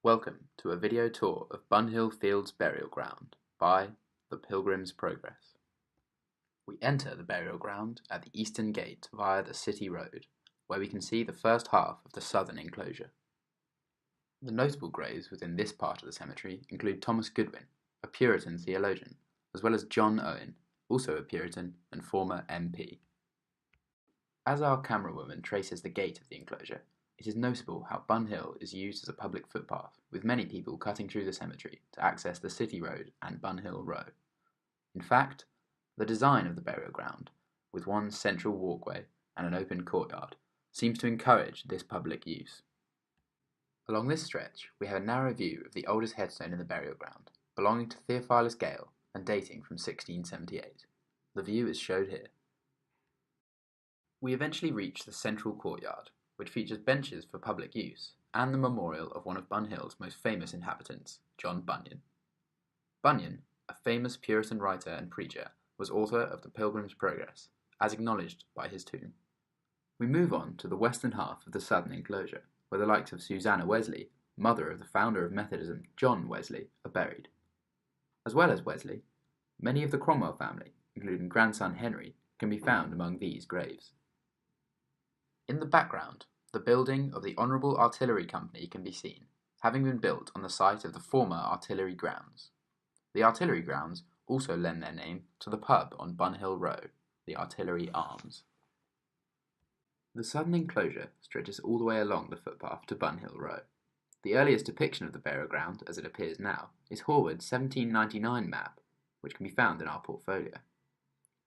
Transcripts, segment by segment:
Welcome to a video tour of Bunhill Fields Burial Ground by the Pilgrim's Progress. We enter the burial ground at the eastern gate via the city road, where we can see the first half of the southern enclosure. The notable graves within this part of the cemetery include Thomas Goodwin, a Puritan theologian, as well as John Owen, also a Puritan and former MP. As our camerawoman traces the gate of the enclosure, it is notable how Bunhill is used as a public footpath, with many people cutting through the cemetery to access the City Road and Bunhill Row. In fact, the design of the burial ground, with one central walkway and an open courtyard, seems to encourage this public use. Along this stretch, we have a narrow view of the oldest headstone in the burial ground, belonging to Theophilus Gale and dating from 1678. The view is shown here. We eventually reach the central courtyard, which features benches for public use, and the memorial of one of Bunhill's most famous inhabitants, John Bunyan. Bunyan, a famous Puritan writer and preacher, was author of the Pilgrim's Progress, as acknowledged by his tomb. We move on to the western half of the southern enclosure, where the likes of Susanna Wesley, mother of the founder of Methodism, John Wesley, are buried. As well as Wesley, many of the Cromwell family, including grandson Henry, can be found among these graves. In the background, the building of the Honourable Artillery Company can be seen, having been built on the site of the former artillery grounds. The artillery grounds also lend their name to the pub on Bunhill Row, the Artillery Arms. The southern enclosure stretches all the way along the footpath to Bunhill Row. The earliest depiction of the burial ground, as it appears now, is Horwood's 1799 map, which can be found in our portfolio.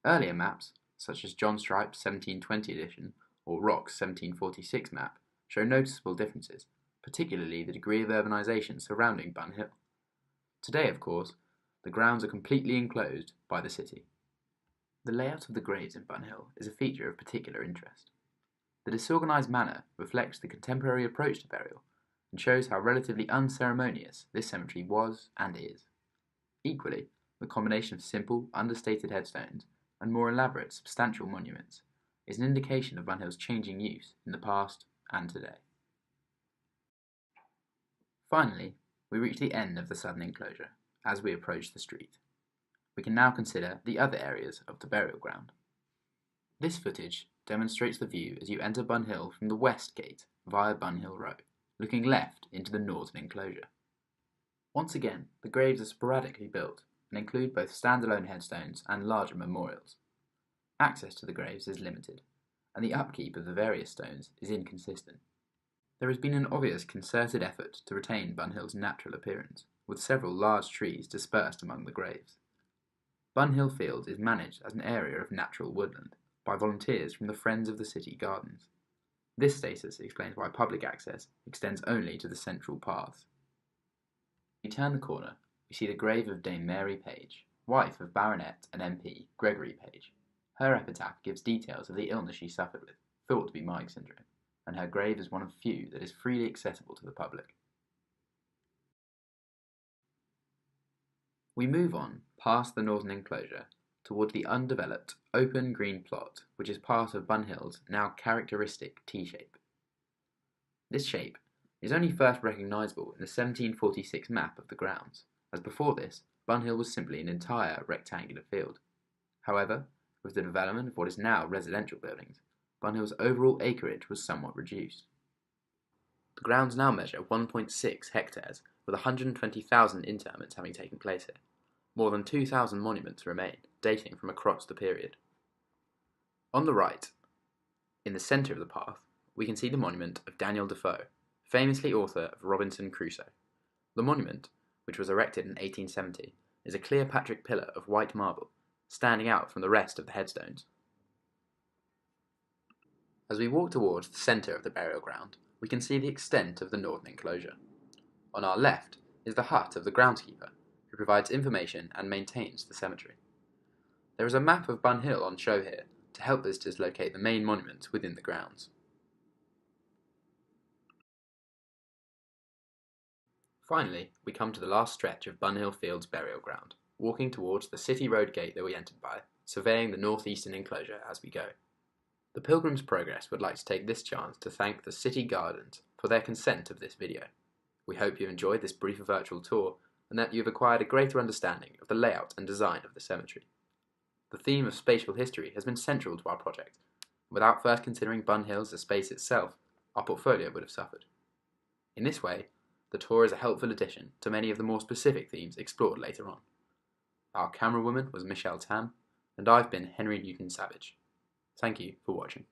Earlier maps, such as John Strype's 1720 edition, or Rock's 1746 map, show noticeable differences, particularly the degree of urbanisation surrounding Bunhill. Today, of course, the grounds are completely enclosed by the city. The layout of the graves in Bunhill is a feature of particular interest. The disorganised manner reflects the contemporary approach to burial, and shows how relatively unceremonious this cemetery was and is. Equally, the combination of simple, understated headstones and more elaborate, substantial monuments is an indication of Bunhill's changing use in the past and today. Finally, we reach the end of the southern enclosure as we approach the street. We can now consider the other areas of the burial ground. This footage demonstrates the view as you enter Bunhill from the west gate via Bunhill Road, looking left into the northern enclosure. Once again, the graves are sporadically built and include both standalone headstones and larger memorials. Access to the graves is limited, and the upkeep of the various stones is inconsistent. There has been an obvious concerted effort to retain Bunhill's natural appearance, with several large trees dispersed among the graves. Bunhill Fields is managed as an area of natural woodland by volunteers from the Friends of the City Gardens. This status explains why public access extends only to the central paths. We turn the corner, we see the grave of Dame Mary Page, wife of Baronet and MP Gregory Page. Her epitaph gives details of the illness she suffered with, thought to be Meigs syndrome, and her grave is one of few that is freely accessible to the public. We move on past the northern enclosure towards the undeveloped, open green plot which is part of Bunhill's now characteristic T-shape. This shape is only first recognisable in the 1746 map of the grounds, as before this, Bunhill was simply an entire rectangular field. However, with the development of what is now residential buildings, Bunhill's overall acreage was somewhat reduced. The grounds now measure 1.6 hectares, with 120,000 interments having taken place here. More than 2,000 monuments remain, dating from across the period. On the right, in the centre of the path, we can see the monument of Daniel Defoe, famously author of Robinson Crusoe. The monument, which was erected in 1870, is a Cleopatra pillar of white marble, standing out from the rest of the headstones. As we walk towards the centre of the burial ground, we can see the extent of the northern enclosure. On our left is the hut of the groundskeeper, who provides information and maintains the cemetery. There is a map of Bunhill on show here to help visitors locate the main monuments within the grounds. Finally, we come to the last stretch of Bunhill Fields burial ground, walking towards the city road gate that we entered by, surveying the northeastern enclosure as we go. The Pilgrim's Progress would like to take this chance to thank the City Gardens for their consent of this video. We hope you enjoyed this brief virtual tour and that you have acquired a greater understanding of the layout and design of the cemetery. The theme of spatial history has been central to our project. Without first considering Bunhill as a space itself, our portfolio would have suffered. In this way, the tour is a helpful addition to many of the more specific themes explored later on. Our camerawoman was Michelle Tam, and I've been Henry Newton Savage. Thank you for watching.